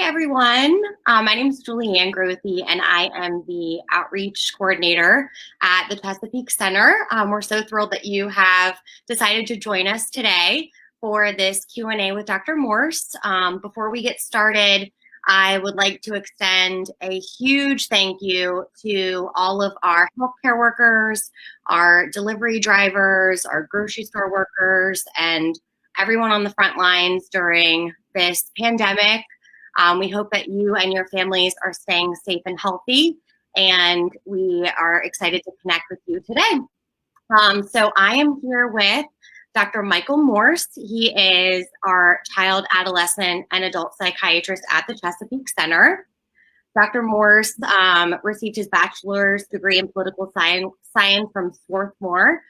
everyone. My name is Julianne Grothy, and I am the outreach coordinator at the Chesapeake Center. We're so thrilled that you have decided to join us today for this Q&A with Dr. Morse. Before we get started, I would like to extend a huge thank you to all of our healthcare workers, our delivery drivers, our grocery store workers, and everyone on the front lines during this pandemic. We hope that you and your families are staying safe and healthy, and we are excited to connect with you today. So I am here with Dr. Michael Morse. He is our child, adolescent, and adult psychiatrist at the Chesapeake Center. Dr. Morse received his bachelor's degree in political science from Swarthmore,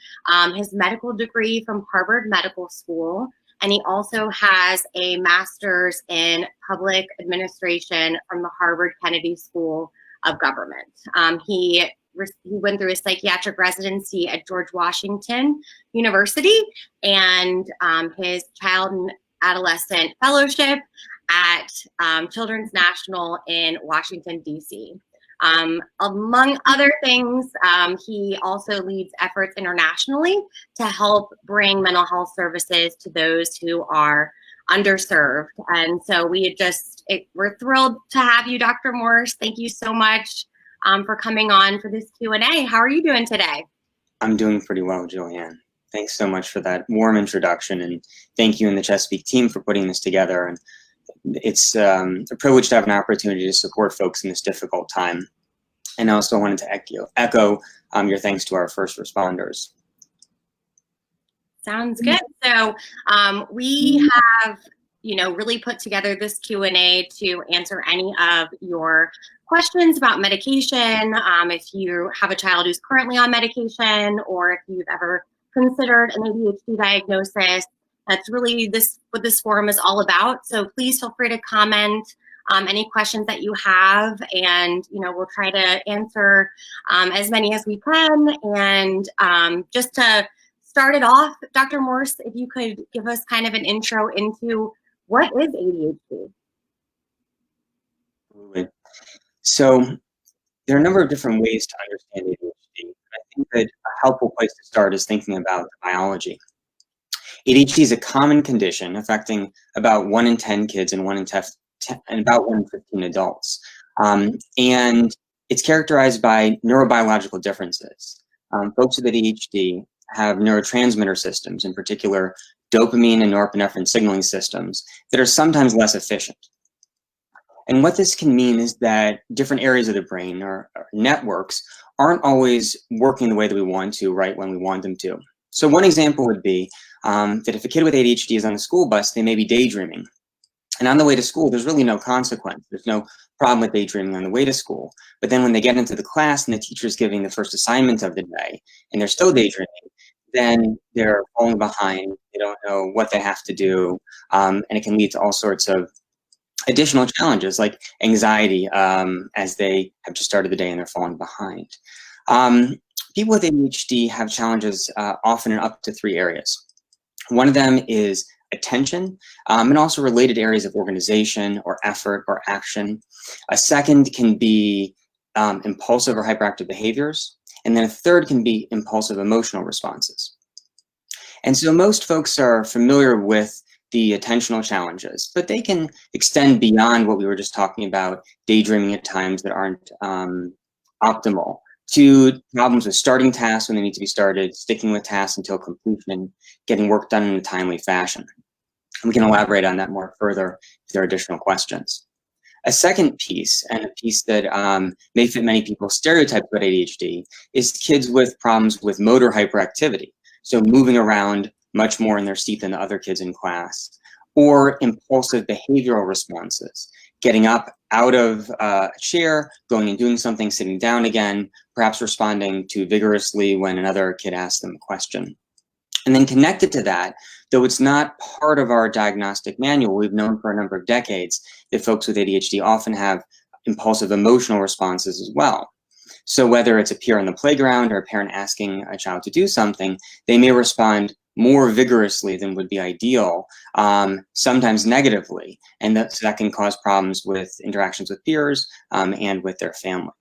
his medical degree from Harvard Medical School, and he also has a master's in public administration from the Harvard Kennedy School of Government. He went through a psychiatric residency at George Washington University and his child and adolescent fellowship at Children's National in Washington, D.C. Among other things, he also leads efforts internationally to help bring mental health services to those who are underserved. And so we're thrilled to have you, Dr. Morse. Thank you so much for coming on for this Q&A. How are you doing today? I'm doing pretty well, Julianne. Thanks so much for that warm introduction, and thank you and the Chesapeake team for putting this together. And it's a privilege to have an opportunity to support folks in this difficult time. And I also wanted to echo your thanks to our first responders. Sounds good. So we have, really put together this Q&A to answer any of your questions about medication. If you have a child who's currently on medication, or if you've ever considered an ADHD diagnosis, that's really what this forum is all about. So please feel free to comment any questions that you have, and we'll try to answer as many as we can. And just to start it off, Dr. Morse, if you could give us kind of an intro into what is ADHD? So there are a number of different ways to understand ADHD. I think that a helpful place to start is thinking about the biology. ADHD is a common condition affecting about 1 in 10 kids and about 1 in 15 adults. And it's characterized by neurobiological differences. Folks with ADHD have neurotransmitter systems, in particular dopamine and norepinephrine signaling systems, that are sometimes less efficient. And what this can mean is that different areas of the brain or networks aren't always working the way that we want to, right when we want them to. So one example would be that if a kid with ADHD is on the school bus, they may be daydreaming. And on the way to school, there's really no consequence. There's no problem with daydreaming on the way to school. But then when they get into the class and the teacher's giving the first assignment of the day and they're still daydreaming, then they're falling behind. They don't know what they have to do. And it can lead to all sorts of additional challenges like anxiety as they have just started the day and they're falling behind. People with ADHD have challenges often in up to 3 areas. One of them is attention, and also related areas of organization or effort or action. A second can be impulsive or hyperactive behaviors. And then a third can be impulsive emotional responses. And so most folks are familiar with the attentional challenges, but they can extend beyond what we were just talking about, daydreaming at times that aren't optimal, to problems with starting tasks when they need to be started, sticking with tasks until completion, getting work done in a timely fashion. And we can elaborate on that more further if there are additional questions. A second piece, and a piece that may fit many people's stereotypes about ADHD, is kids with problems with motor hyperactivity, so moving around much more in their seat than the other kids in class, or impulsive behavioral responses, getting up out of a chair, going and doing something, sitting down again, perhaps responding too vigorously when another kid asks them a question. And then connected to that, though it's not part of our diagnostic manual, we've known for a number of decades that folks with ADHD often have impulsive emotional responses as well. So whether it's a peer on the playground or a parent asking a child to do something, they may respond more vigorously than would be ideal, sometimes negatively, and so that can cause problems with interactions with peers and with their family.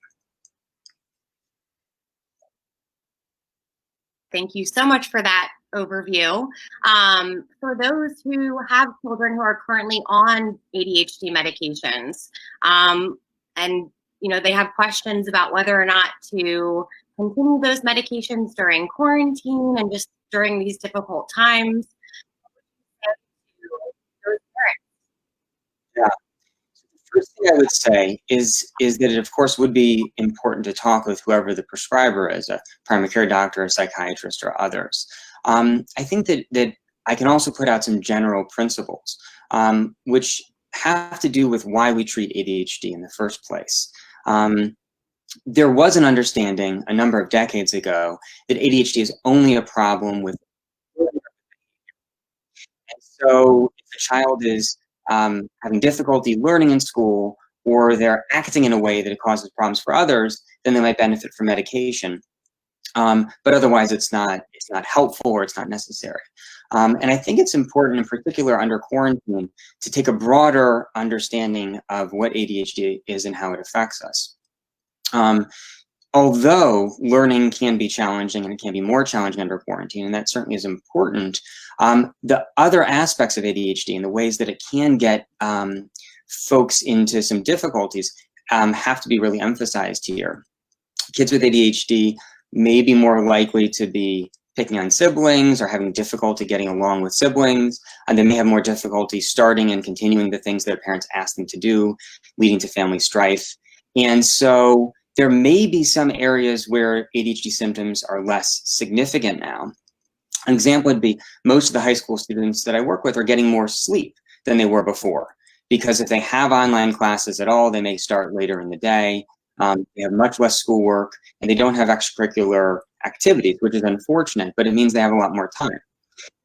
Thank you so much for that overview. For those who have children who are currently on ADHD medications, and they have questions about whether or not to continue those medications during quarantine and just during these difficult times. Yeah. First thing I would say is that it, of course, would be important to talk with whoever the prescriber is, a primary care doctor, a psychiatrist, or others. I think that I can also put out some general principles, which have to do with why we treat ADHD in the first place. There was an understanding a number of decades ago that ADHD is only a problem with. And so if a child is having difficulty learning in school, or they're acting in a way that it causes problems for others, then they might benefit from medication. But otherwise, it's not helpful, or it's not necessary. And I think it's important, in particular under quarantine, to take a broader understanding of what ADHD is and how it affects us. Although learning can be challenging, and it can be more challenging under quarantine, and that certainly is important, the other aspects of ADHD and the ways that it can get folks into some difficulties have to be really emphasized here. Kids with ADHD may be more likely to be picking on siblings or having difficulty getting along with siblings, and they may have more difficulty starting and continuing the things their parents ask them to do, leading to family strife. And so there may be some areas where ADHD symptoms are less significant now. An example would be most of the high school students that I work with are getting more sleep than they were before, because if they have online classes at all, they may start later in the day. They have much less schoolwork, and they don't have extracurricular activities, which is unfortunate, but it means they have a lot more time.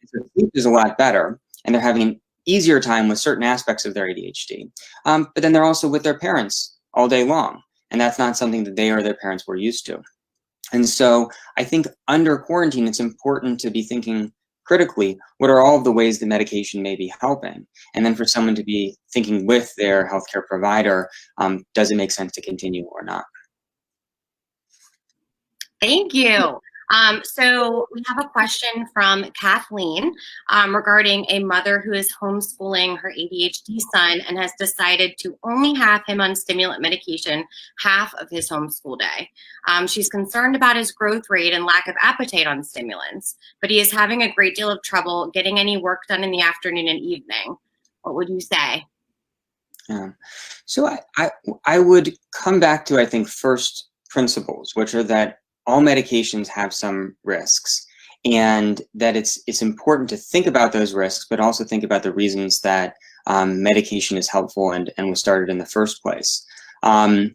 So sleep is a lot better, and they're having an easier time with certain aspects of their ADHD. But then they're also with their parents all day long, and that's not something that they or their parents were used to. And so I think under quarantine, it's important to be thinking critically, what are all of the ways that medication may be helping? And then for someone to be thinking with their healthcare provider, does it make sense to continue or not? Thank you. So we have a question from Kathleen regarding a mother who is homeschooling her ADHD son and has decided to only have him on stimulant medication half of his homeschool day. She's concerned about his growth rate and lack of appetite on stimulants, but he is having a great deal of trouble getting any work done in the afternoon and evening. What would you say? Yeah. So I would come back to, I think, first principles, which are that all medications have some risks, and that it's important to think about those risks, but also think about the reasons that medication is helpful and was started in the first place. And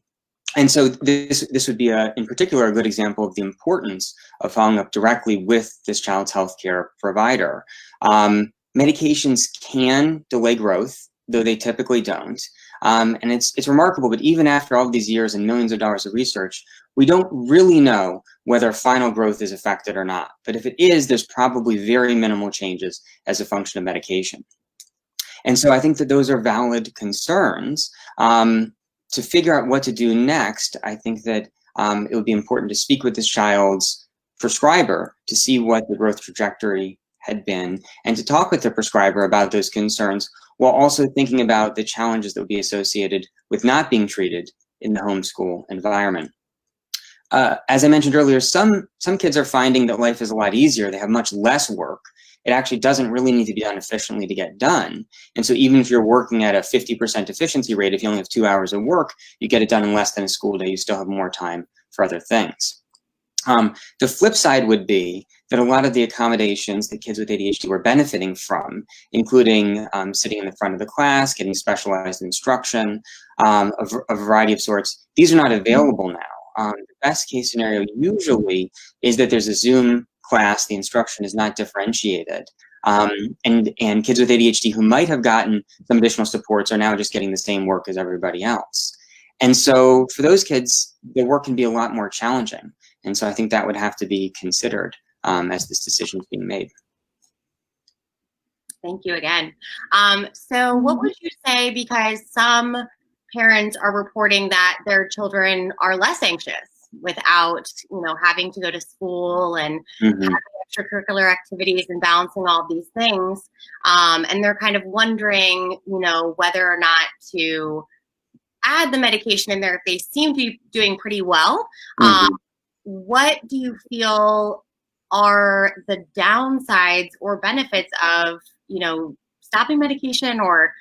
so this would be, in particular, a good example of the importance of following up directly with this child's healthcare provider. Medications can delay growth, though they typically don't. And it's remarkable, but even after all of these years and millions of dollars of research, we don't really know whether final growth is affected or not. But if it is, there's probably very minimal changes as a function of medication. And so I think that those are valid concerns. To figure out what to do next, I think that it would be important to speak with this child's prescriber to see what the growth trajectory had been, and to talk with the prescriber about those concerns, while also thinking about the challenges that would be associated with not being treated in the homeschool environment. As I mentioned earlier, some kids are finding that life is a lot easier. They have much less work. It actually doesn't really need to be done efficiently to get done. And so even if you're working at a 50% efficiency rate, if you only have 2 hours of work, you get it done in less than a school day. You still have more time for other things. The flip side would be that a lot of the accommodations that kids with ADHD were benefiting from, including sitting in the front of the class, getting specialized instruction, a variety of sorts, these are not available now. The best case scenario usually is that there's a Zoom class, the instruction is not differentiated. And kids with ADHD who might have gotten some additional supports are now just getting the same work as everybody else. And so for those kids, the work can be a lot more challenging. And so I think that would have to be considered as this decision is being made. Thank you again. So what would you say, because some parents are reporting that their children are less anxious without, having to go to school and Mhm. having extracurricular activities and balancing all of these things. And they're kind of wondering, whether or not to add the medication in there if they seem to be doing pretty well. Mhm. What do you feel are the downsides or benefits of, stopping medication, or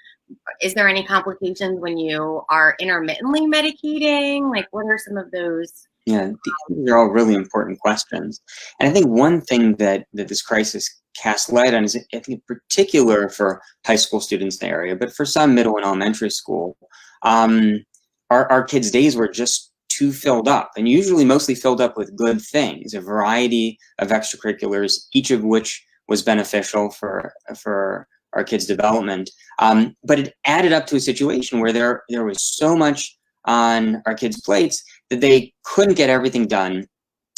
is there any complications when you are intermittently medicating? Like, what are some of those? Yeah, these are all really important questions. And I think one thing that this crisis casts light on is, I think, in particular for high school students in the area, but for some middle and elementary school, um, our kids' days were just too filled up, and usually mostly filled up with good things, a variety of extracurriculars, each of which was beneficial for our kids' development. But it added up to a situation where there was so much on our kids' plates that they couldn't get everything done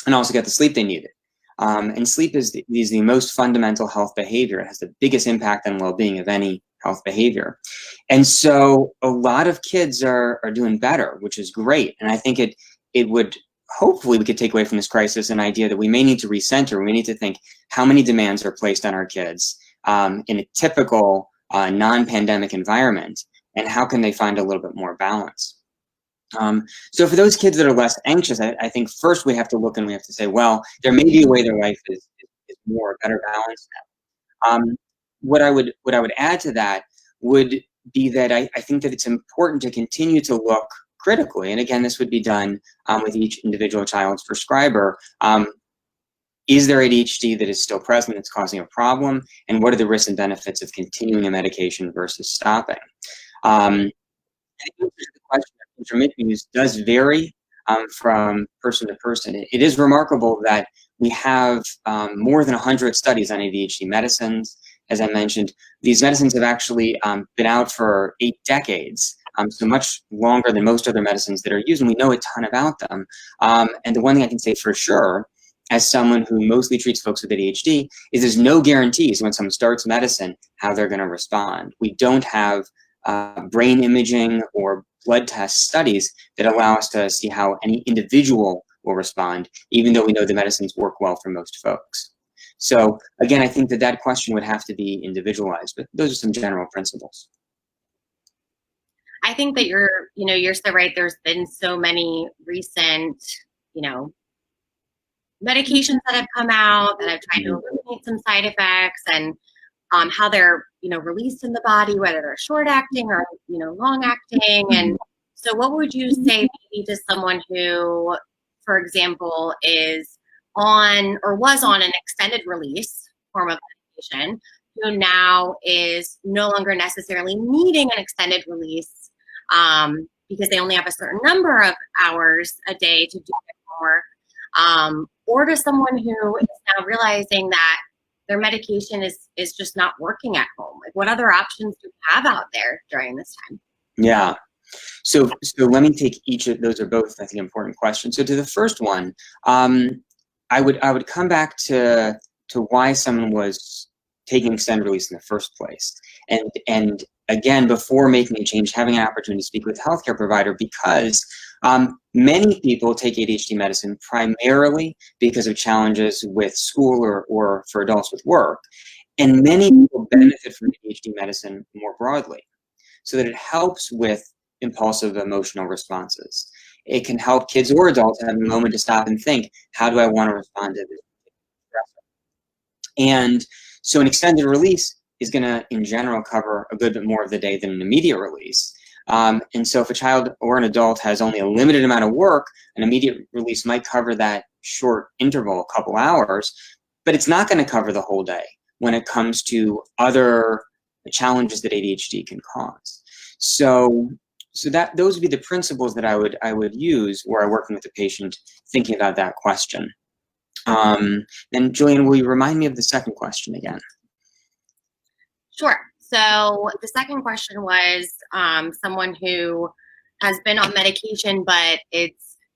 and also get the sleep they needed. And sleep is the most fundamental health behavior. It has the biggest impact on well-being of any health behavior. And so a lot of kids are doing better, which is great. And I think it would, hopefully we could take away from this crisis an idea that we may need to recenter. We need to think how many demands are placed on our kids in a typical non-pandemic environment, and how can they find a little bit more balance. So for those kids that are less anxious, I think first we have to look and we have to say, well, there may be a way their life is more better balanced now. What I would add to that would be that I think that it's important to continue to look critically, and again, this would be done with each individual child's prescriber. Is there ADHD that is still present that's causing a problem, and what are the risks and benefits of continuing a medication versus stopping? I think the answer to the question of intermittent use does vary from person to person. It is remarkable that we have more than 100 studies on ADHD medicines. As I mentioned, these medicines have actually been out for 8 decades, so much longer than most other medicines that are used, and we know a ton about them. And the one thing I can say for sure, as someone who mostly treats folks with ADHD, is there's no guarantees when someone starts medicine how they're going to respond. We don't have brain imaging or blood test studies that allow us to see how any individual will respond, even though we know the medicines work well for most folks. So again, I think that question would have to be individualized, but those are some general principles. I think that you're so right. There's been so many recent, medications that have come out that have tried to eliminate some side effects, and how they're, released in the body, whether they're short acting or, long acting. And so what would you say maybe to someone who, for example, is on or was on an extended release form of medication, who now is no longer necessarily needing an extended release because they only have a certain number of hours a day to do their homework, or to someone who is now realizing that their medication is just not working at home? Like, what other options do we have out there during this time? Yeah. So let me take each of those. Are both, I think, important questions. So to the first one, I would come back to why someone was taking extended release in the first place, and again, before making a change, having an opportunity to speak with a healthcare provider, because many people take ADHD medicine primarily because of challenges with school or for adults with work, and many people benefit from ADHD medicine more broadly, so that it helps with impulsive emotional responses. It can help kids or adults have a moment to stop and think, how do I want to respond to this stressor? And so an extended release is going to, in general, cover a good bit more of the day than an immediate release. And so if a child or an adult has only a limited amount of work, an immediate release might cover that short interval, a couple hours, but it's not going to cover the whole day when it comes to other challenges that ADHD can cause. So those would be the principles that I would use where I'm working with the patient thinking about that question. And Julian, will you remind me of the second question again? Sure. So the second question was someone who has been on medication, but it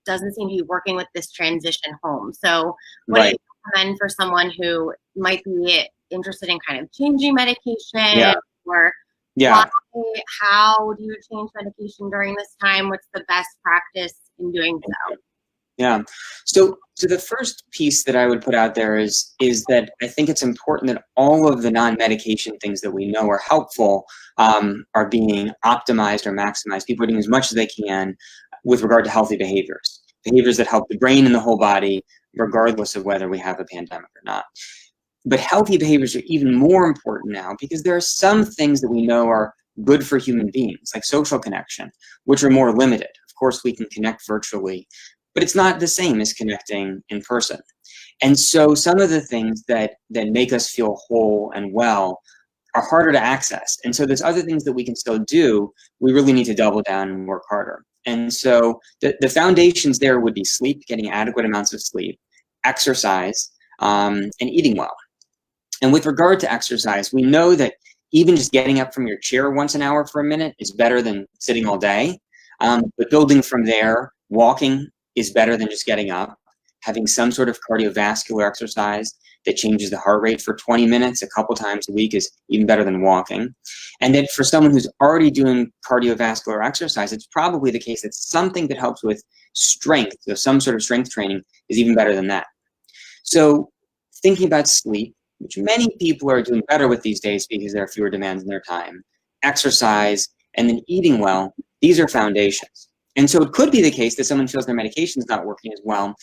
doesn't seem to be working with this transition home. So what do you recommend for someone who might be interested in kind of changing medication? Yeah. Or Yeah. why, how do you change medication during this time? What's the best practice in doing so? Yeah. So the first piece that I would put out there is that I think it's important that all of the non-medication things that we know are helpful are being optimized or maximized. People are doing as much as they can with regard to healthy behaviors that help the brain and the whole body, regardless of whether we have a pandemic or not. But healthy behaviors are even more important now because there are some things that we know are good for human beings, like social connection, which are more limited. Of course, we can connect virtually, but it's not the same as connecting in person. And so some of the things that make us feel whole and well are harder to access. And so there's other things that we can still do. We really need to double down and work harder. And so the foundations there would be sleep, getting adequate amounts of sleep, exercise, and eating well. And with regard to exercise, we know that even just getting up from your chair once an hour for a minute is better than sitting all day. But building from there, walking is better than just getting up. Having some sort of cardiovascular exercise that changes the heart rate for 20 minutes a couple times a week is even better than walking. And that for someone who's already doing cardiovascular exercise, it's probably the case that something that helps with strength, so some sort of strength training, is even better than that. So thinking about sleep, which many people are doing better with these days because there are fewer demands in their time, exercise, and then eating well, these are foundations. And so it could be the case that someone feels their medication's not working as well.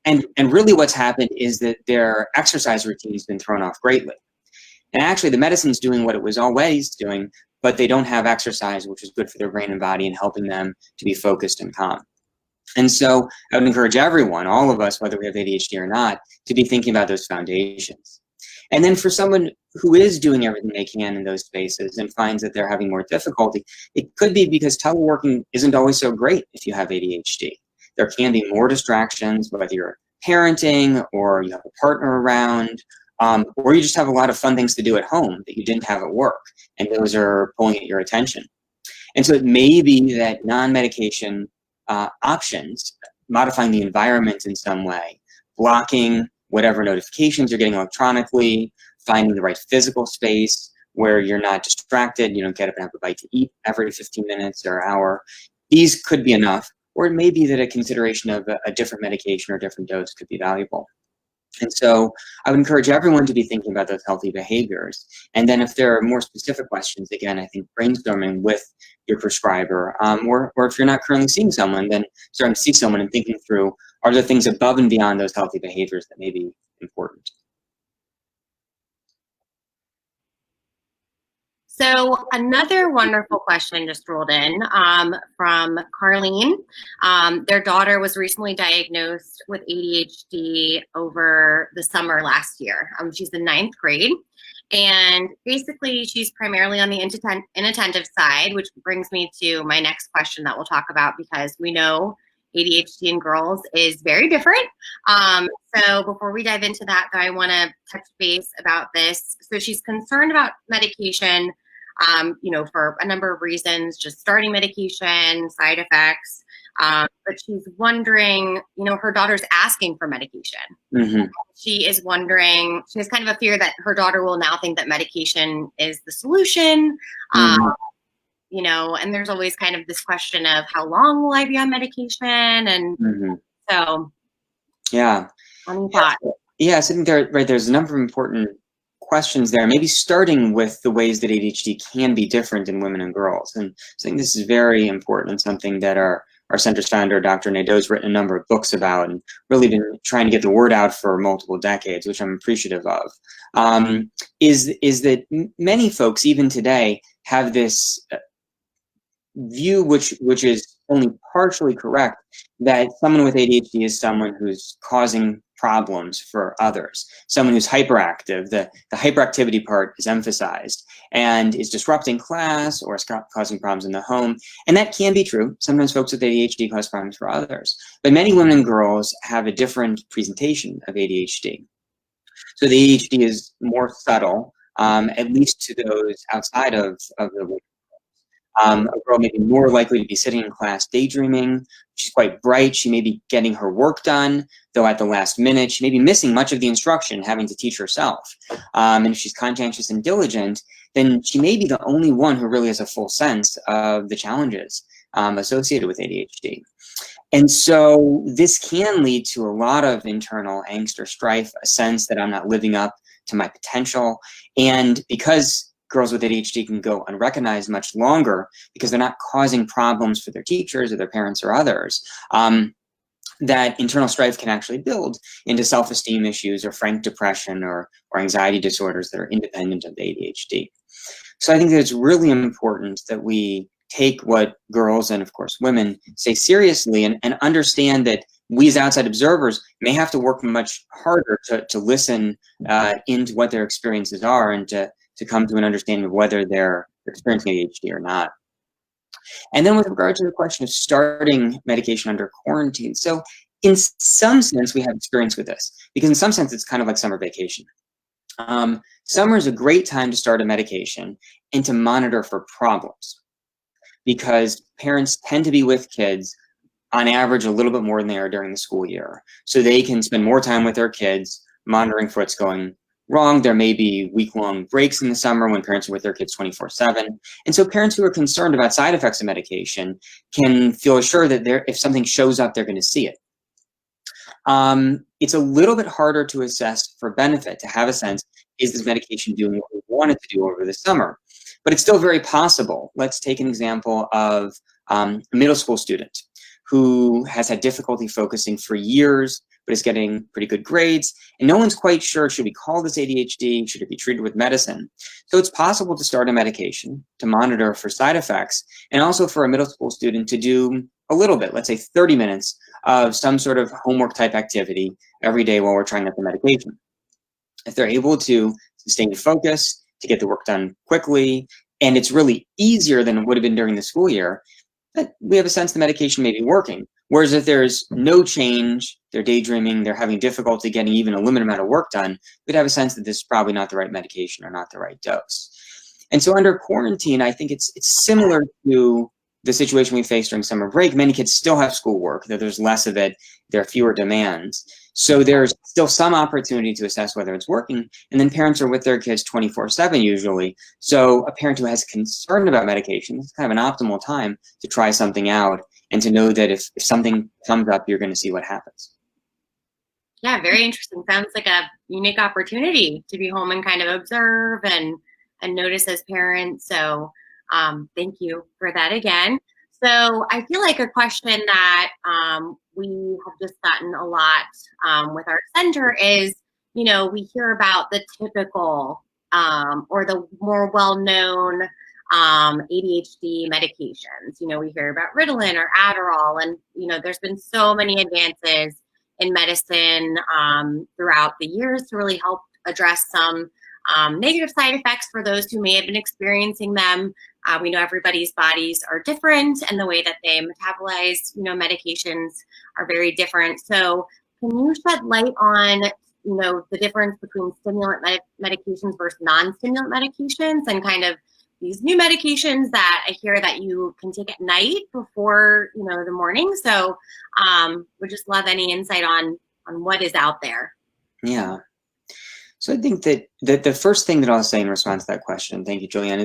And really what's happened is that their exercise routine's been thrown off greatly. And actually the medicine's doing what it was always doing, but they don't have exercise, which is good for their brain and body and helping them to be focused and calm. And so I would encourage everyone, all of us, whether we have ADHD or not, to be thinking about those foundations. And then for someone who is doing everything they can in those spaces and finds that they're having more difficulty, it could be because teleworking isn't always so great if you have ADHD. There can be more distractions, whether you're parenting or you have a partner around, or you just have a lot of fun things to do at home that you didn't have at work, and those are pulling at your attention. And so it may be that non-medication options, modifying the environment in some way, blocking whatever notifications you're getting electronically, finding the right physical space where you're not distracted, you don't get up and have a bite to eat every 15 minutes or hour. These could be enough, or it may be that a consideration of a different medication or a different dose could be valuable. And so I would encourage everyone to be thinking about those healthy behaviors. And then if there are more specific questions, again, I think brainstorming with your prescriber, or if you're not currently seeing someone, then starting to see someone and thinking through, are there things above and beyond those healthy behaviors that may be important? So another wonderful question just rolled in from Carlene. Their daughter was recently diagnosed with ADHD over the summer last year. She's in 9th grade. And basically, she's primarily on the inattentive side, which brings me to my next question that we'll talk about, because we know ADHD in girls is very different. So before we dive into that, I want to touch base about this. So she's concerned about medication, for a number of reasons, just starting medication, side effects. But she's wondering, her daughter's asking for medication. Mm-hmm. She is wondering, she has kind of a fear that her daughter will now think that medication is the solution. Mm-hmm. And there's always kind of this question of how long will I be on medication? And mm-hmm. So, yeah. Any thoughts? Yeah, so I think there's a number of important questions there, maybe starting with the ways that ADHD can be different in women and girls. And so I think this is very important and something that our center's founder, Dr. Nadeau's written a number of books about and really been trying to get the word out for multiple decades, which I'm appreciative of, is that many folks, even today, have this view, which is only partially correct, that someone with ADHD is someone who's causing problems for others, someone who's hyperactive. The hyperactivity part is emphasized and is disrupting class or is causing problems in the home. And that can be true. Sometimes folks with ADHD cause problems for others. But many women and girls have a different presentation of ADHD. So the ADHD is more subtle, at least to those outside of the A girl may be more likely to be sitting in class daydreaming. She's quite bright. She may be getting her work done, though at the last minute. She may be missing much of the instruction, having to teach herself. And if she's conscientious and diligent, then she may be the only one who really has a full sense of the challenges associated with ADHD. And so this can lead to a lot of internal angst or strife, a sense that I'm not living up to my potential. And because girls with ADHD can go unrecognized much longer because they're not causing problems for their teachers or their parents or others, that internal strife can actually build into self-esteem issues or frank depression or anxiety disorders that are independent of ADHD. So I think that it's really important that we take what girls and, of course, women say seriously and understand that we as outside observers may have to work much harder to listen into what their experiences are and to come to an understanding of whether they're experiencing ADHD or not. And then with regard to the question of starting medication under quarantine, so in some sense, we have experience with this, because in some sense, it's kind of like summer vacation. Summer is a great time to start a medication and to monitor for problems, because parents tend to be with kids on average a little bit more than they are during the school year. So they can spend more time with their kids monitoring for what's going wrong. There may be week-long breaks in the summer when parents are with their kids 24/7. And so parents who are concerned about side effects of medication can feel assured that if something shows up, they're going to see it. It's a little bit harder to assess for benefit, to have a sense, is this medication doing what we want it to do over the summer? But it's still very possible. Let's take an example of a middle school student who has had difficulty focusing for years, but is getting pretty good grades, and no one's quite sure, should we call this ADHD? Should it be treated with medicine? So it's possible to start a medication to monitor for side effects, and also for a middle school student to do a little bit, let's say 30 minutes of some sort of homework type activity every day while we're trying out the medication. If they're able to sustain focus, to get the work done quickly, and it's really easier than it would have been during the school year, that we have a sense the medication may be working. Whereas if there's no change, they're daydreaming, they're having difficulty getting even a limited amount of work done, we'd have a sense that this is probably not the right medication or not the right dose. And so under quarantine, I think it's similar to the situation we faced during summer break. Many kids still have schoolwork, though there's less of it, there are fewer demands. So there's still some opportunity to assess whether it's working. And then parents are with their kids 24/7 usually. So a parent who has concern about medication, it's kind of an optimal time to try something out and to know that if something comes up, you're going to see what happens. Yeah, very interesting. Sounds like a unique opportunity to be home and kind of observe and notice as parents. So thank you for that again. So I feel like a question that we have just gotten a lot with our center is, we hear about the typical or the more well-known ADHD medications. We hear about Ritalin or Adderall, and there's been so many advances in medicine throughout the years to really help address some negative side effects for those who may have been experiencing them. We know everybody's bodies are different, and the way that they metabolize, medications are very different. So can you shed light on, the difference between stimulant medications versus non-stimulant medications, and kind of these new medications that I hear that you can take at night before, the morning? So would just love any insight on what is out there. Yeah. So I think that the first thing that I'll say in response to that question, thank you, Julianne,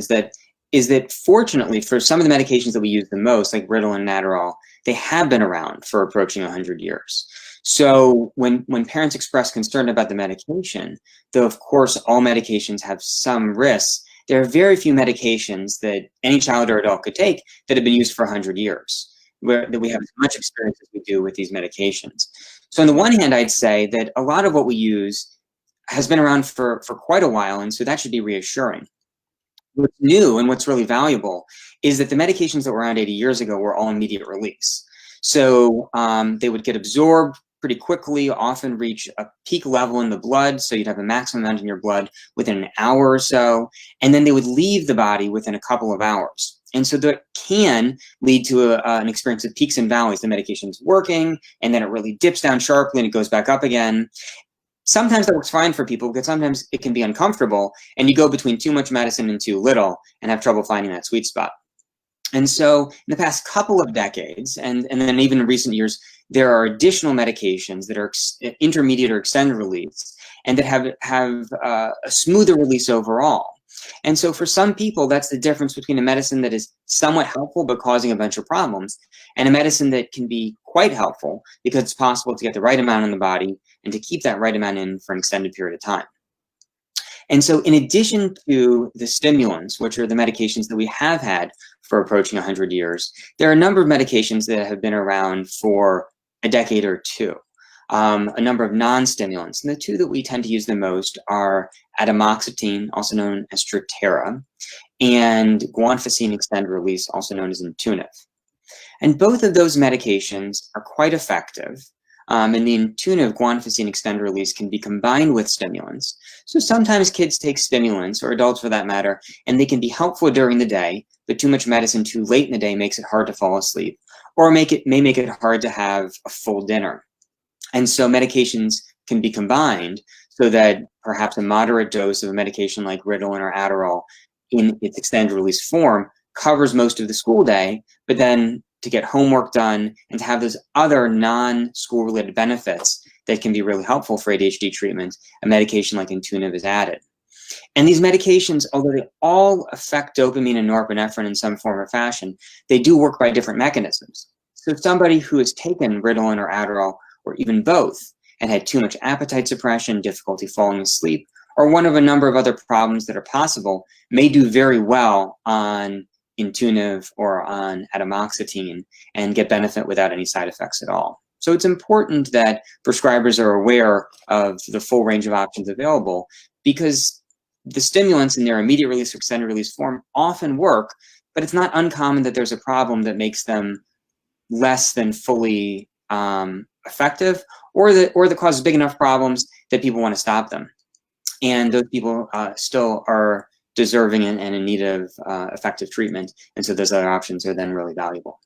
is that fortunately for some of the medications that we use the most, like Ritalin and Adderall, they have been around for approaching 100 years. So when parents express concern about the medication, though of course all medications have some risks, there are very few medications that any child or adult could take that have been used for 100 years, that we have as much experience as we do with these medications. So on the one hand, I'd say that a lot of what we use has been around for quite a while, and so that should be reassuring. What's new and what's really valuable is that the medications that were around 80 years ago were all immediate release. So they would get absorbed pretty quickly, often reach a peak level in the blood, so you'd have a maximum amount in your blood within an hour or so, and then they would leave the body within a couple of hours. And so that can lead to an experience of peaks and valleys. The medication's working, and then it really dips down sharply and it goes back up again. Sometimes that works fine for people, because sometimes it can be uncomfortable, and you go between too much medicine and too little and have trouble finding that sweet spot. And so in the past couple of decades, and then even in recent years, there are additional medications that are intermediate or extended release, and that have a smoother release overall. And so for some people, that's the difference between a medicine that is somewhat helpful but causing a bunch of problems, and a medicine that can be quite helpful because it's possible to get the right amount in the body and to keep that right amount in for an extended period of time. And so in addition to the stimulants, which are the medications that we have had for approaching 100 years, there are a number of medications that have been around for a decade or two. A number of non-stimulants. And the two that we tend to use the most are atomoxetine, also known as Strattera, and guanfacine extended release, also known as Intuniv. And both of those medications are quite effective. And the Intuniv guanfacine extended release can be combined with stimulants. So sometimes kids take stimulants, or adults for that matter, and they can be helpful during the day, but too much medicine too late in the day makes it hard to fall asleep, or may make it hard to have a full dinner. And so medications can be combined so that perhaps a moderate dose of a medication like Ritalin or Adderall in its extended release form covers most of the school day, but then to get homework done and to have those other non-school related benefits that can be really helpful for ADHD treatment, a medication like Intuniv is added. And these medications, although they all affect dopamine and norepinephrine in some form or fashion, they do work by different mechanisms. So somebody who has taken Ritalin or Adderall, or even both, and had too much appetite suppression, difficulty falling asleep, or one of a number of other problems that are possible, may do very well on Intuniv or on atomoxetine and get benefit without any side effects at all. So it's important that prescribers are aware of the full range of options available, because the stimulants in their immediate release or extended release form often work, but it's not uncommon that there's a problem that makes them less than fully effective, or that causes big enough problems that people want to stop them. And those people still are deserving and in need of effective treatment. And so those other options are then really valuable.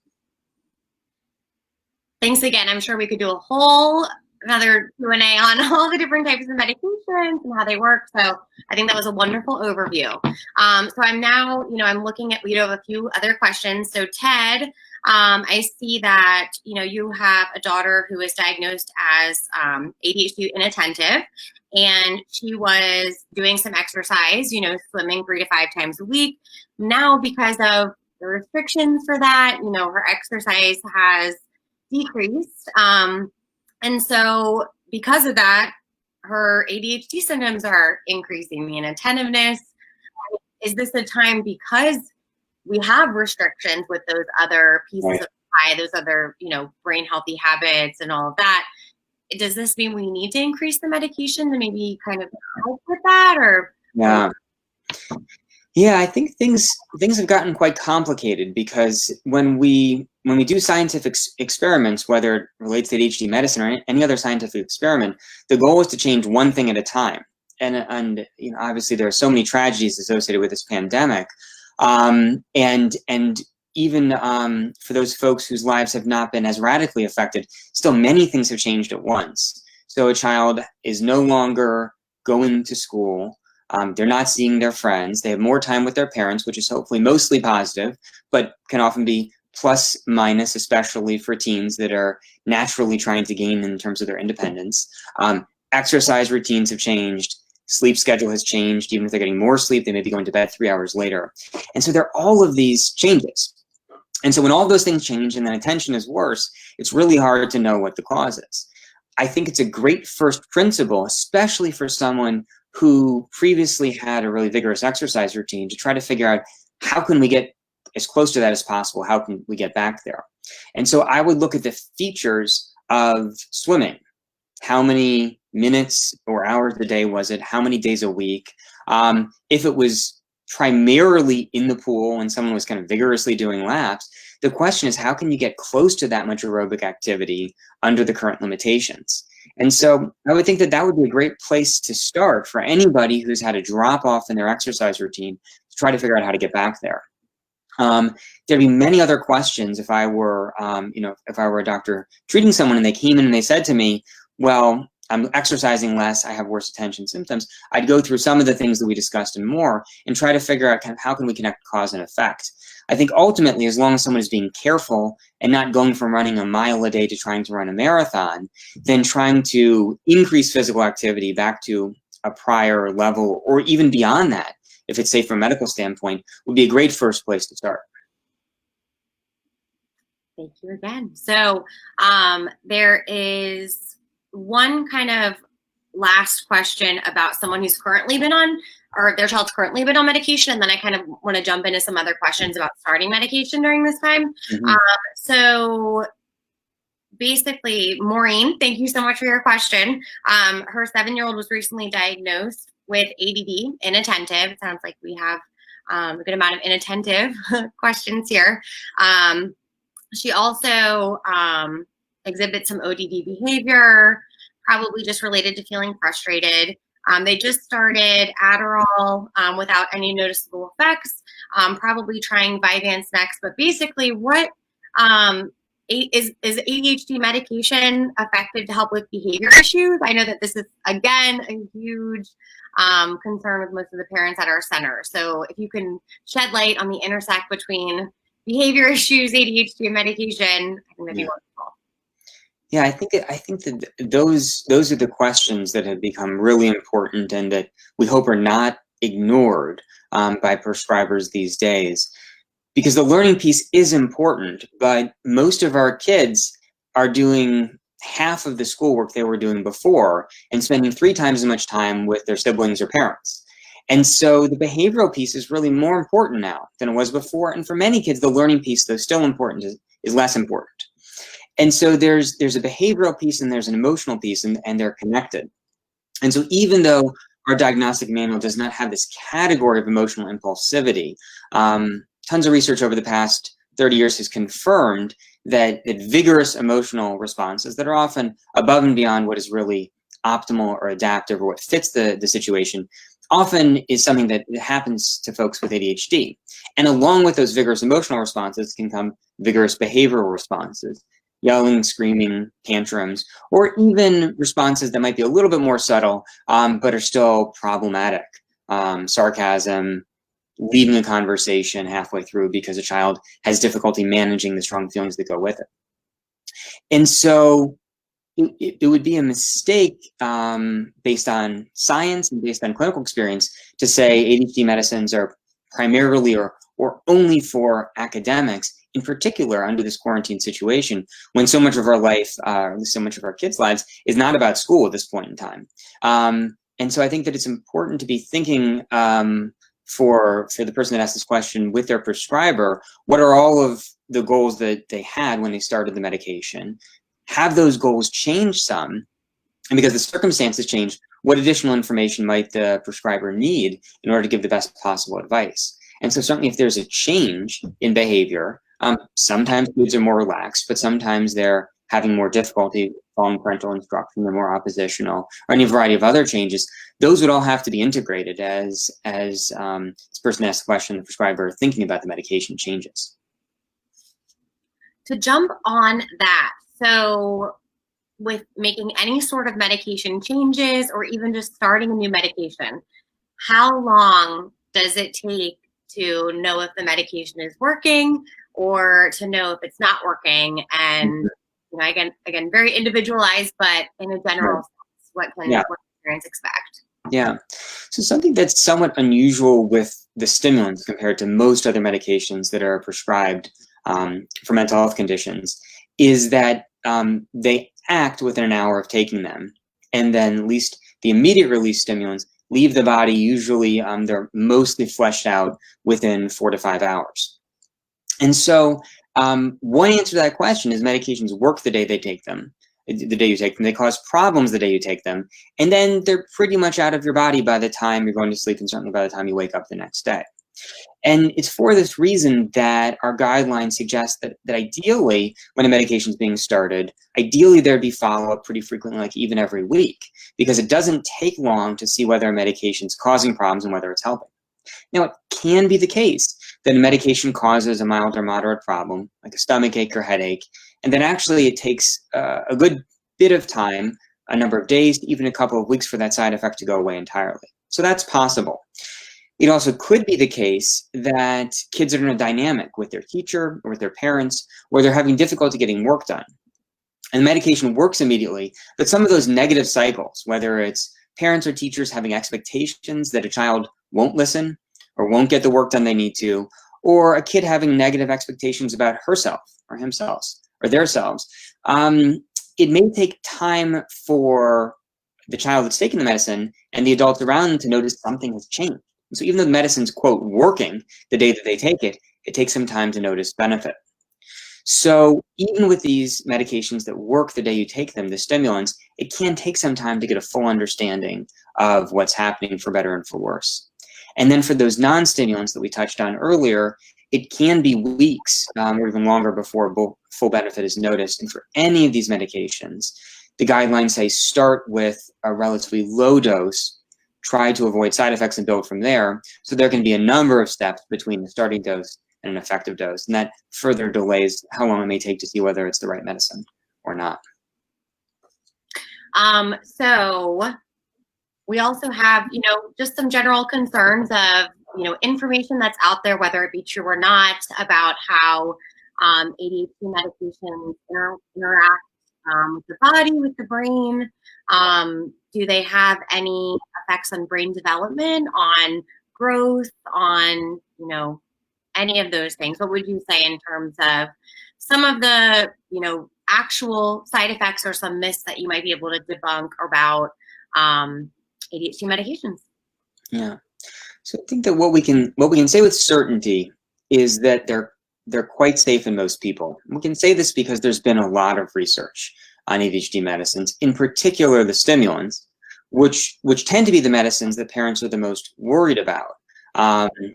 Thanks again. I'm sure we could do a whole another Q&A on all the different types of medications and how they work. So I think that was a wonderful overview. So I'm now, I'm looking at, we have a few other questions. So Ted, I see that, you have a daughter who is diagnosed as ADHD inattentive, and she was doing some exercise, swimming 3 to 5 times a week. Now, because of the restrictions for that, her exercise has decreased. And so because of that, her ADHD symptoms are increasing, the inattentiveness. Is this a time, because we have restrictions with those other pieces of the pie, those other, brain healthy habits and all of that, does this mean we need to increase the medication to maybe kind of help with that? Or yeah, I think things have gotten quite complicated, because when we do scientific experiments, whether it relates to ADHD medicine or any other scientific experiment, the goal is to change one thing at a time. And obviously there are so many tragedies associated with this pandemic, and even for those folks whose lives have not been as radically affected, still many things have changed at once. So a child is no longer going to school. They're not seeing their friends. They have more time with their parents, which is hopefully mostly positive, but can often be plus minus, especially for teens that are naturally trying to gain in terms of their independence. Exercise routines have changed. Sleep schedule has changed. Even if they're getting more sleep, they may be going to bed 3 hours later. And so there are all of these changes. And so when all those things change and then attention is worse, it's really hard to know what the cause is. I think it's a great first principle, especially for someone who previously had a really vigorous exercise routine, to try to figure out, how can we get as close to that as possible? How can we get back there? And so I would look at the features of swimming. How many minutes or hours a day was it? How many days a week? If it was primarily in the pool and someone was kind of vigorously doing laps, the question is, how can you get close to that much aerobic activity under the current limitations? And so I would think that that would be a great place to start for anybody who's had a drop off in their exercise routine, to try to figure out how to get back there. There'd be many other questions if I were, if I were a doctor treating someone and they came in and they said to me, well, I'm exercising less, I have worse attention symptoms, I'd go through some of the things that we discussed and more and try to figure out kind of how can we connect cause and effect. I think ultimately, as long as someone is being careful and not going from running a mile a day to trying to run a marathon, then trying to increase physical activity back to a prior level or even beyond that, if it's safe from a medical standpoint, would be a great first place to start. Thank you again. So there is one kind of last question about someone who's currently been on, or their child's currently been on medication, and then I kind of want to jump into some other questions about starting medication during this time. Mm-hmm. So basically, Maureen, thank you so much for your question. Her 7-year-old was recently diagnosed with ADD, inattentive. It sounds like we have a good amount of inattentive questions here. She also exhibits some ODD behavior, probably just related to feeling frustrated. They just started Adderall without any noticeable effects, probably trying Vyvanse next. But basically, what is ADHD medication effective to help with behavior issues? I know that this is, again, a huge concern with most of the parents at our center. So if you can shed light on the intersect between behavior issues, ADHD, and medication, I think that'd be wonderful. Yeah, I think that those are the questions that have become really important and that we hope are not ignored by prescribers these days. Because the learning piece is important, but most of our kids are doing half of the schoolwork they were doing before and spending 3 times as much time with their siblings or parents. And so the behavioral piece is really more important now than it was before. And for many kids, the learning piece, though still important, is less important. And so there's a behavioral piece and there's an emotional piece, and they're connected. And so even though our diagnostic manual does not have this category of emotional impulsivity, tons of research over the past 30 years has confirmed that vigorous emotional responses that are often above and beyond what is really optimal or adaptive or what fits the situation often is something that happens to folks with ADHD. And along with those vigorous emotional responses can come vigorous behavioral responses, yelling, screaming, tantrums, or even responses that might be a little bit more subtle, but are still problematic. Sarcasm, leaving a conversation halfway through because a child has difficulty managing the strong feelings that go with it. And so it would be a mistake based on science and based on clinical experience to say ADHD medicines are primarily or only for academics, in particular under this quarantine situation, when so much of our life, so much of our kids' lives is not about school at this point in time. And so I think that it's important to be thinking for the person that asked this question with their prescriber, what are all of the goals that they had when they started the medication? Have those goals changed some? And because the circumstances change, what additional information might the prescriber need in order to give the best possible advice? And so certainly if there's a change in behavior, sometimes kids are more relaxed, but sometimes they're having more difficulty following parental instruction, they're more oppositional, or any variety of other changes. Those would all have to be integrated as this person asked the question, the prescriber thinking about the medication changes. To jump on that, so with making any sort of medication changes or even just starting a new medication, how long does it take to know if the medication is working or to know if it's not working? And you know, again, very individualized, but in a general sense, what parents expect? Yeah. So something that's somewhat unusual with the stimulants compared to most other medications that are prescribed for mental health conditions is that they act within an hour of taking them. And then at least the immediate release stimulants leave the body. Usually they're mostly fleshed out within 4 to 5 hours. And so one answer to that question is medications work the day they take them, the day you take them. They cause problems the day you take them. And then they're pretty much out of your body by the time you're going to sleep and certainly by the time you wake up the next day. And it's for this reason that our guidelines suggest that ideally, when a medication is being started, ideally there'd be follow-up pretty frequently, like even every week, because it doesn't take long to see whether a medication is causing problems and whether it's helping. Now, it can be the case that a medication causes a mild or moderate problem, like a stomach ache or headache, and then actually it takes a good bit of time a number of days, even a couple of weeks for that side effect to go away entirely. So that's possible. It also could be the case that kids are in a dynamic with their teacher or with their parents where they're having difficulty getting work done. And the medication works immediately, but some of those negative cycles, whether it's parents or teachers having expectations that a child won't listen or won't get the work done they need to, or a kid having negative expectations about herself or himself or their selves, it may take time for the child that's taking the medicine and the adults around them to notice something has changed. So even though the medicine's, quote, working the day that they take it, it takes some time to notice benefit. So even with these medications that work the day you take them, the stimulants, it can take some time to get a full understanding of what's happening for better and for worse. And then for those non-stimulants that we touched on earlier, it can be weeks or even longer before full benefit is noticed. And for any of these medications, the guidelines say start with a relatively low dose, try to avoid side effects and build from there. So there can be a number of steps between the starting dose and an effective dose, and that further delays how long it may take to see whether it's the right medicine or not. So we also have, just some general concerns of, information that's out there, whether it be true or not, about how ADHD medications interact with the body, with the brain. Do they have any effects on brain development, on growth, on, any of those things? What would you say in terms of some of the, actual side effects or some myths that you might be able to debunk about ADHD medications? Yeah. So I think that what we can say with certainty is that they're quite safe in most people. We can say this because there's been a lot of research on ADHD medicines, in particular the stimulants, which tend to be the medicines that parents are the most worried about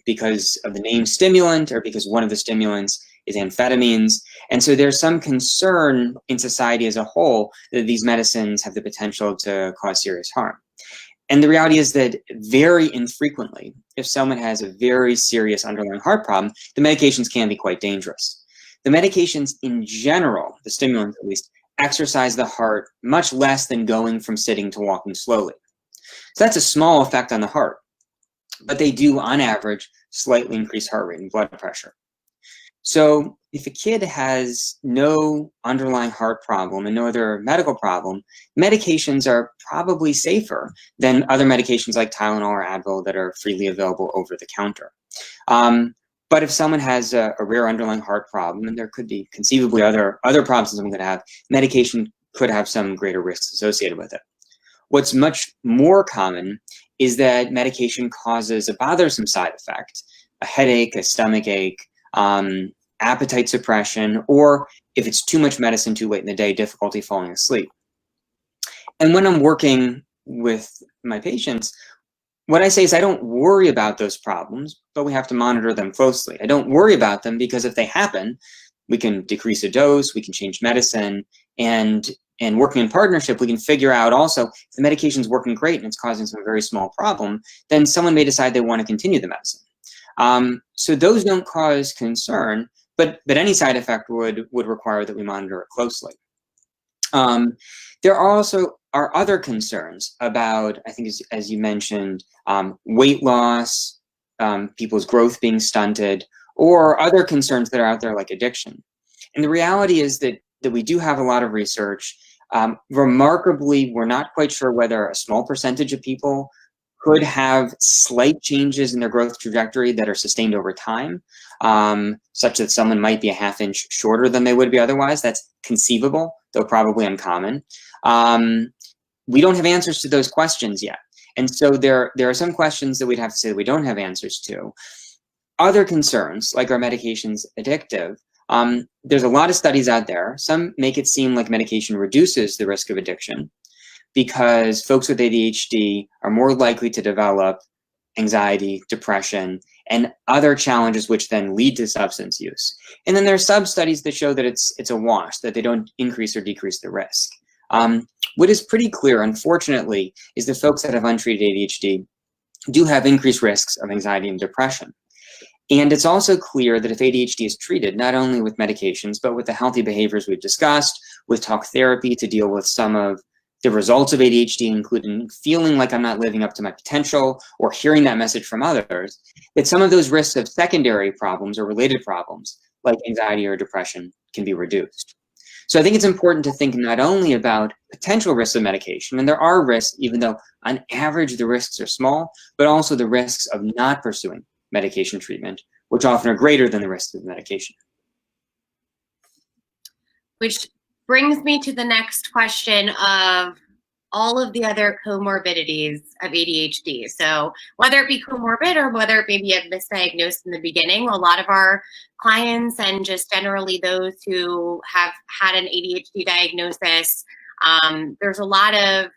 because of the name stimulant or because one of the stimulants is amphetamines. And so there's some concern in society as a whole that these medicines have the potential to cause serious harm. And the reality is that very infrequently, if someone has a very serious underlying heart problem, the medications can be quite dangerous. The medications in general, the stimulants at least, exercise the heart much less than going from sitting to walking slowly. So that's a small effect on the heart, but they do, on average, slightly increase heart rate and blood pressure. So if a kid has no underlying heart problem and no other medical problem, medications are probably safer than other medications like Tylenol or Advil that are freely available over the counter. But if someone has a rare underlying heart problem, and there could be conceivably other problems someone could have, medication could have some greater risks associated with it. What's much more common is that medication causes a bothersome side effect, a headache, a stomach ache, appetite suppression, or if it's too much medicine too late in the day, difficulty falling asleep. And when I'm working with my patients, what I say is I don't worry about those problems, but we have to monitor them closely. I don't worry about them because if they happen, we can decrease a dose, we can change medicine, and working in partnership, we can figure out also if the medication's working great and it's causing some very small problem, then someone may decide they want to continue the medicine. So those don't cause concern, but any side effect would require that we monitor it closely. There are other concerns about, I think as you mentioned, weight loss, people's growth being stunted, or other concerns that are out there like addiction. And the reality is that we do have a lot of research. Remarkably, we're not quite sure whether a small percentage of people could have slight changes in their growth trajectory that are sustained over time, such that someone might be a half inch shorter than they would be otherwise. That's conceivable, though probably uncommon. We don't have answers to those questions yet. And so there are some questions that we'd have to say that we don't have answers to. Other concerns, like are medications addictive? There's a lot of studies out there. Some make it seem like medication reduces the risk of addiction, because folks with ADHD are more likely to develop anxiety, depression, and other challenges which then lead to substance use. And then there are sub-studies that show that it's a wash, that they don't increase or decrease the risk. What is pretty clear, unfortunately, is that folks that have untreated ADHD do have increased risks of anxiety and depression. And it's also clear that if ADHD is treated, not only with medications, but with the healthy behaviors we've discussed, with talk therapy to deal with some of the results of ADHD, including feeling like I'm not living up to my potential or hearing that message from others, that some of those risks of secondary problems or related problems like anxiety or depression can be reduced. So I think it's important to think not only about potential risks of medication, and there are risks, even though on average the risks are small, but also the risks of not pursuing medication treatment, which often are greater than the risks of medication. Which brings me to the next question of all of the other comorbidities of ADHD. So whether it be comorbid or whether it may be a misdiagnosed in the beginning, a lot of our clients and just generally those who have had an ADHD diagnosis, there's a lot of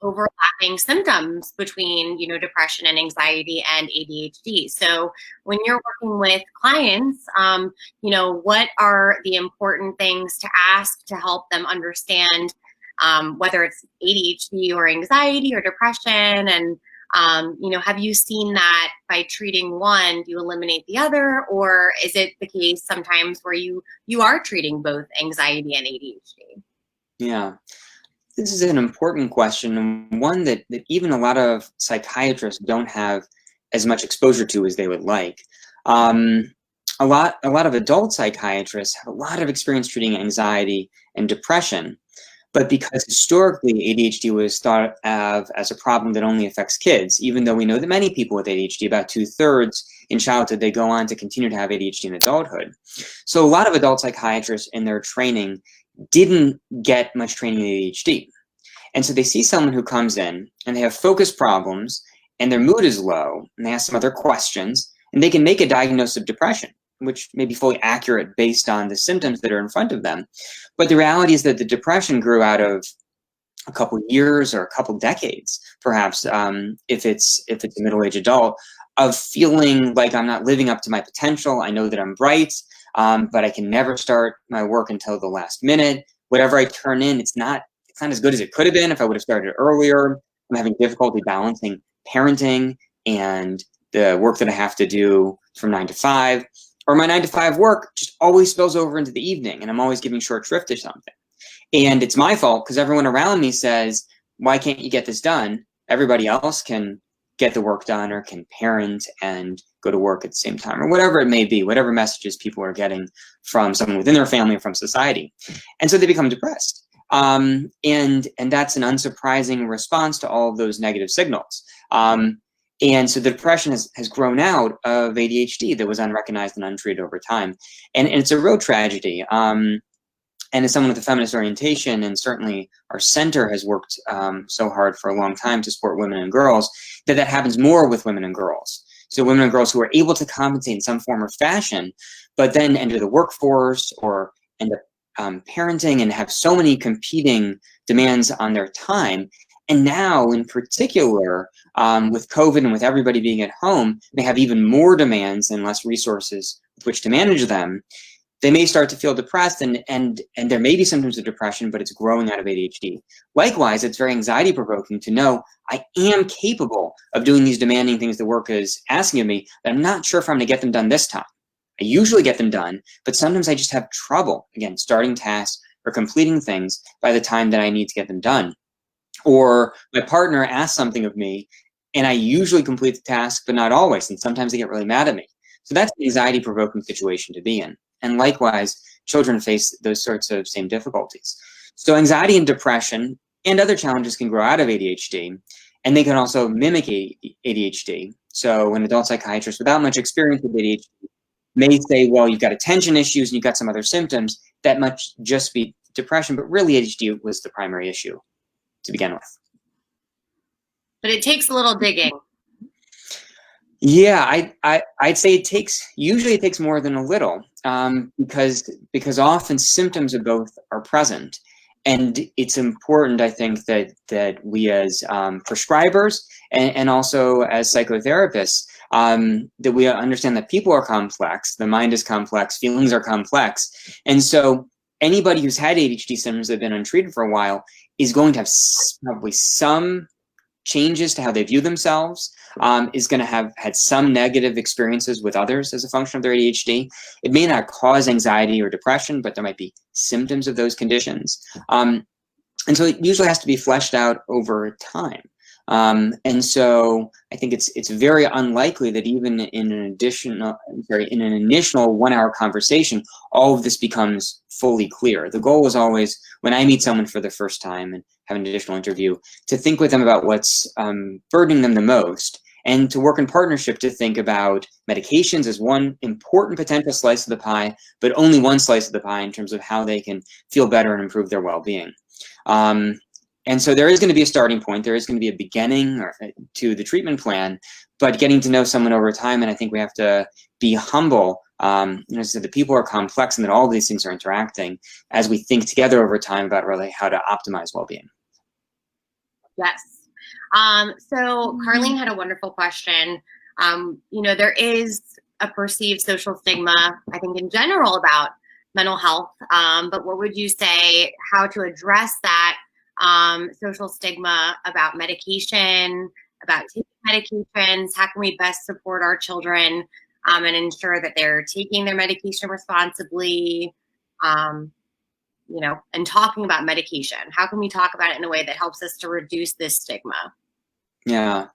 overlapping symptoms between, depression and anxiety and ADHD. So when you're working with clients, what are the important things to ask to help them understand whether it's ADHD or anxiety or depression? And, have you seen that by treating one, do you eliminate the other? Or is it the case sometimes where you are treating both anxiety and ADHD? Yeah. This is an important question, and one that even a lot of psychiatrists don't have as much exposure to as they would like. A lot of adult psychiatrists have a lot of experience treating anxiety and depression, but because historically ADHD was thought of as a problem that only affects kids, even though we know that many people with ADHD, about 2/3 in childhood, they go on to continue to have ADHD in adulthood. So a lot of adult psychiatrists in their training didn't get much training in ADHD. And so they see someone who comes in and they have focus problems and their mood is low and they ask some other questions and they can make a diagnosis of depression, which may be fully accurate based on the symptoms that are in front of them. But the reality is that the depression grew out of a couple years or a couple decades, perhaps, if it's a middle-aged adult, of feeling like I'm not living up to my potential. I know that I'm bright, but I can never start my work until the last minute. Whatever I turn in, it's not as good as it could have been if I would have started earlier. I'm having difficulty balancing parenting and the work that I have to do from 9 to 5, or my 9 to 5 work just always spills over into the evening and I'm always giving short shrift to something. And it's my fault because everyone around me says, why can't you get this done? Everybody else can get the work done or can parent and go to work at the same time, or whatever it may be, whatever messages people are getting from someone within their family or from society. And so they become depressed. And that's an unsurprising response to all of those negative signals. And so the depression has grown out of ADHD that was unrecognized and untreated over time. And it's a real tragedy. And as someone with a feminist orientation, and certainly our center has worked so hard for a long time to support women and girls, that happens more with women and girls. So women and girls who are able to compensate in some form or fashion, but then enter the workforce or end up parenting and have so many competing demands on their time. And now, in particular, with COVID and with everybody being at home, they have even more demands and less resources with which to manage them. They may start to feel depressed, and there may be symptoms of depression, but it's growing out of ADHD. Likewise, it's very anxiety-provoking to know I am capable of doing these demanding things the work is asking of me, but I'm not sure if I'm going to get them done this time. I usually get them done, but sometimes I just have trouble, again, starting tasks or completing things by the time that I need to get them done. Or my partner asks something of me, and I usually complete the task, but not always, and sometimes they get really mad at me. So that's an anxiety-provoking situation to be in. And likewise, children face those sorts of same difficulties. So anxiety and depression and other challenges can grow out of ADHD, and they can also mimic ADHD. So an adult psychiatrist without much experience with ADHD may say, well, you've got attention issues and you've got some other symptoms. That must just be depression, but really ADHD was the primary issue to begin with. But it takes a little digging. Yeah, I'd say usually it takes more than a little, because often symptoms of both are present. And it's important, I think, that we as prescribers and also as psychotherapists, that we understand that people are complex, the mind is complex, feelings are complex. And so anybody who's had ADHD symptoms that have been untreated for a while is going to have probably some changes to how they view themselves, is going to have had some negative experiences with others as a function of their ADHD. It may not cause anxiety or depression, but there might be symptoms of those conditions. And so it usually has to be fleshed out over time. And so I think it's very unlikely that even in an initial 1 hour conversation, all of this becomes fully clear. The goal is always, when I meet someone for the first time and have an additional interview, to think with them about what's burdening them the most, and to work in partnership to think about medications as one important potential slice of the pie, but only one slice of the pie in terms of how they can feel better and improve their well-being. And so there is going to be a starting point. There is going to be a beginning to the treatment plan, but getting to know someone over time, and I think we have to be humble. So that people are complex and that all of these things are interacting as we think together over time about really how to optimize well-being. Yes. So Carlene had a wonderful question. There is a perceived social stigma, I think, in general about mental health. But what would you say, how to address that social stigma about medication, about taking medications? How can we best support our children and ensure that they're taking their medication responsibly? And talking about medication. How can we talk about it in a way that helps us to reduce this stigma? Yeah.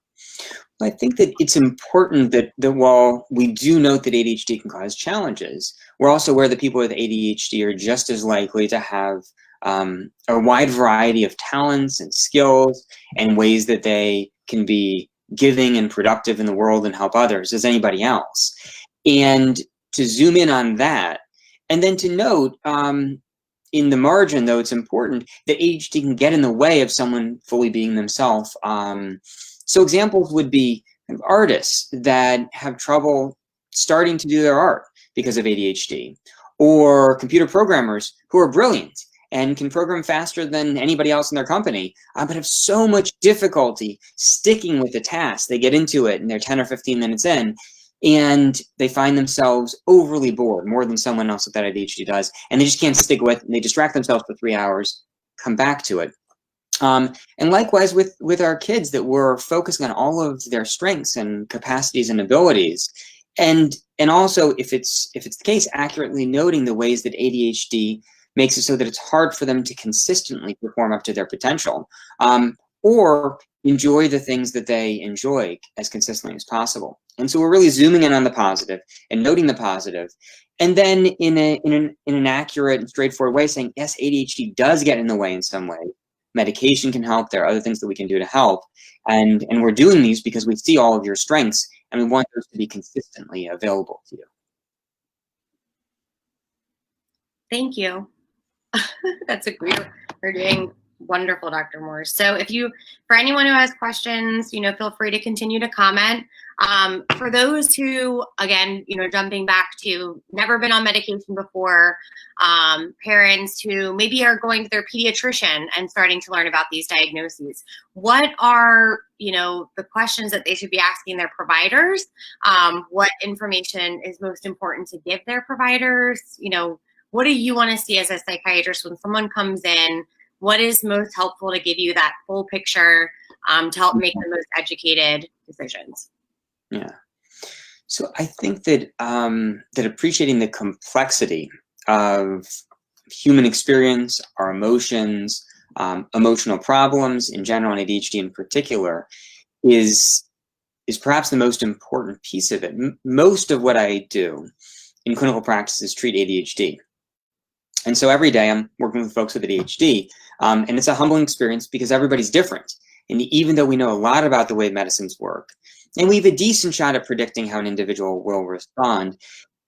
I think that it's important that while we do note that ADHD can cause challenges, we're also aware that people with ADHD are just as likely to have a wide variety of talents and skills and ways that they can be giving and productive in the world and help others as anybody else. And to zoom in on that, and then to note in the margin, though it's important, that ADHD can get in the way of someone fully being themselves. So examples would be artists that have trouble starting to do their art because of ADHD, or computer programmers who are brilliant and can program faster than anybody else in their company, but have so much difficulty sticking with the task. They get into it and they're 10 or 15 minutes in, and they find themselves overly bored, more than someone else with that ADHD does, and they just can't stick with it, and they distract themselves for 3 hours, come back to it. And likewise with our kids, that we're focusing on all of their strengths and capacities and abilities, and also, if it's the case, accurately noting the ways that ADHD makes it so that it's hard for them to consistently perform up to their potential, or enjoy the things that they enjoy as consistently as possible. And so we're really zooming in on the positive and noting the positive, and then in an accurate and straightforward way saying, yes, ADHD does get in the way in some way. Medication can help. There are other things that we can do to help, and we're doing these because we see all of your strengths and we want those to be consistently available to you. Thank you. That's a great. You're doing wonderful, Dr. Morse. So for anyone who has questions, feel free to continue to comment. For those who, again, jumping back to never been on medication before, parents who maybe are going to their pediatrician and starting to learn about these diagnoses, what are, the questions that they should be asking their providers? What information is most important to give their providers? What do you want to see as a psychiatrist when someone comes in? What is most helpful to give you that full picture to help make the most educated decisions? Yeah. So I think that that appreciating the complexity of human experience, our emotions, emotional problems in general, and ADHD in particular, is perhaps the most important piece of it. Most of what I do in clinical practice is treat ADHD. And so every day I'm working with folks with ADHD, and it's a humbling experience because everybody's different. And even though we know a lot about the way medicines work, and we have a decent shot at predicting how an individual will respond,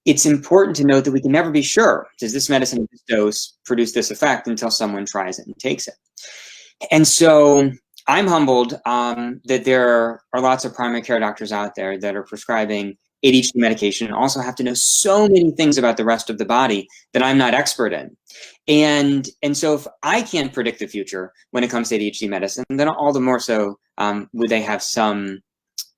it's important to note that we can never be sure, does this medicine, this dose, produce this effect until someone tries it and takes it. And so I'm humbled that there are lots of primary care doctors out there that are prescribing ADHD medication and also have to know so many things about the rest of the body that I'm not expert in. And so if I can't predict the future when it comes to ADHD medicine, then all the more so would they have some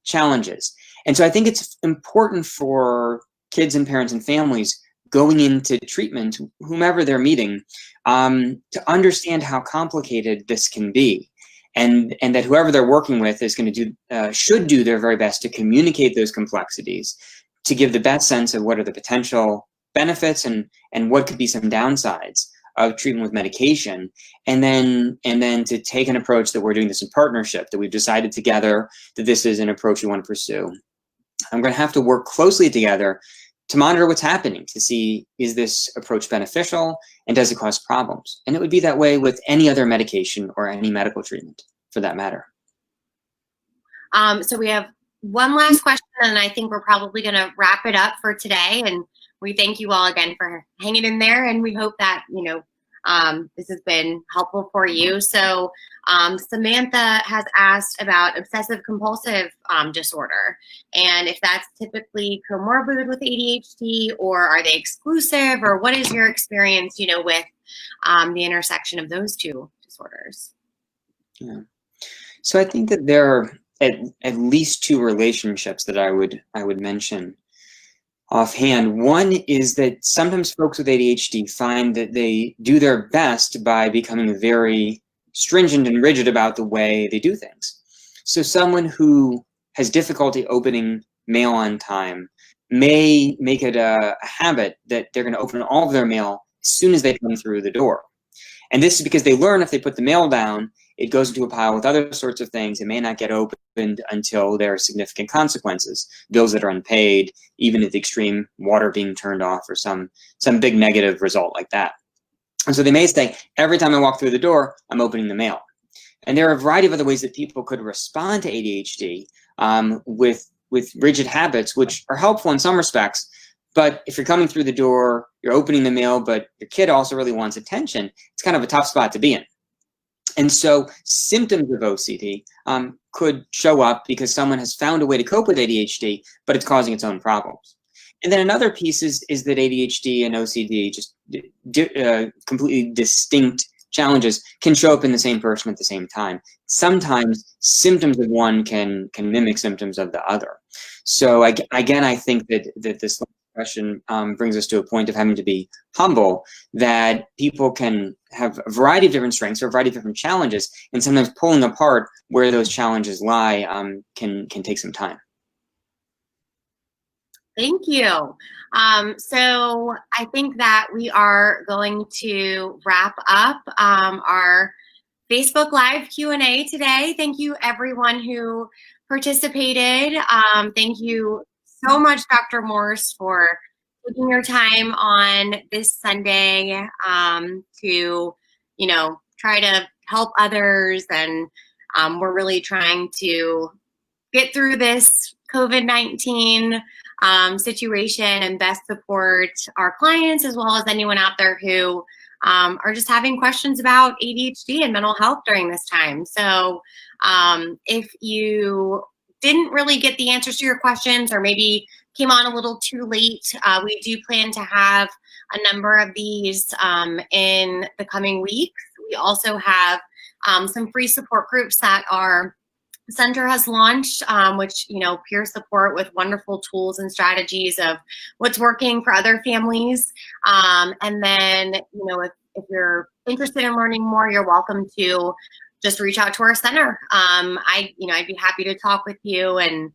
challenges. And so I think it's important for kids and parents and families going into treatment, whomever they're meeting, to understand how complicated this can be. And that whoever they're working with is going to should do their very best to communicate those complexities, to give the best sense of what are the potential benefits and what could be some downsides of treatment with medication, and then to take an approach that we're doing this in partnership, that we've decided together that this is an approach we want to pursue. I'm going to have to work closely together to monitor what's happening, to see, is this approach beneficial and does it cause problems? And it would be that way with any other medication or any medical treatment for that matter. So we have one last question, and I think we're probably going to wrap it up for today. And we thank you all again for hanging in there, and we hope that, this has been helpful for you. So Samantha has asked about obsessive-compulsive disorder, and if that's typically comorbid with ADHD, or are they exclusive, or what is your experience, with the intersection of those two disorders? Yeah. So I think that there are at least two relationships that I would mention offhand. One is that sometimes folks with ADHD find that they do their best by becoming very stringent and rigid about the way they do things. So someone who has difficulty opening mail on time may make it a habit that they're going to open all of their mail as soon as they come through the door. And this is because they learn if they put the mail down, it goes into a pile with other sorts of things. It may not get opened until there are significant consequences, bills that are unpaid, even at the extreme, water being turned off, or some big negative result like that. And so they may say, every time I walk through the door, I'm opening the mail. And there are a variety of other ways that people could respond to ADHD with rigid habits, which are helpful in some respects. But if you're coming through the door, you're opening the mail, but your kid also really wants attention, it's kind of a tough spot to be in. And so symptoms of OCD could show up because someone has found a way to cope with ADHD, but it's causing its own problems. And then another piece is that ADHD and OCD, just completely distinct challenges, can show up in the same person at the same time. Sometimes symptoms of one can mimic symptoms of the other. So again, I think that this question brings us to a point of having to be humble, that people can have a variety of different strengths or a variety of different challenges, and sometimes pulling apart where those challenges lie can take some time. Thank you. So I think that we are going to wrap up our Facebook Live Q&A today. Thank you, everyone who participated. Thank you so much, Dr. Morse, for taking your time on this Sunday to, try to help others. And we're really trying to get through this COVID-19 situation and best support our clients, as well as anyone out there who are just having questions about ADHD and mental health during this time. So if you didn't really get the answers to your questions, or maybe came on a little too late, we do plan to have a number of these in the coming weeks. We also have some free support groups that our center has launched, which, peer support with wonderful tools and strategies of what's working for other families. And then, if you're interested in learning more, you're welcome to just reach out to our center. I'd be happy to talk with you and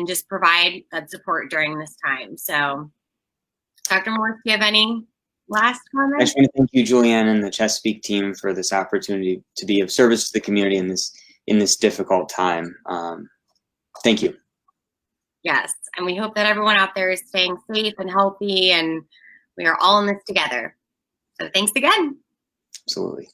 just provide that support during this time. So, Dr. Morse, do you have any last comments? I just want to thank you, Julianne, and the Chesapeake team for this opportunity to be of service to the community in this difficult time. Thank you. Yes, and we hope that everyone out there is staying safe and healthy, and we are all in this together. So thanks again. Absolutely.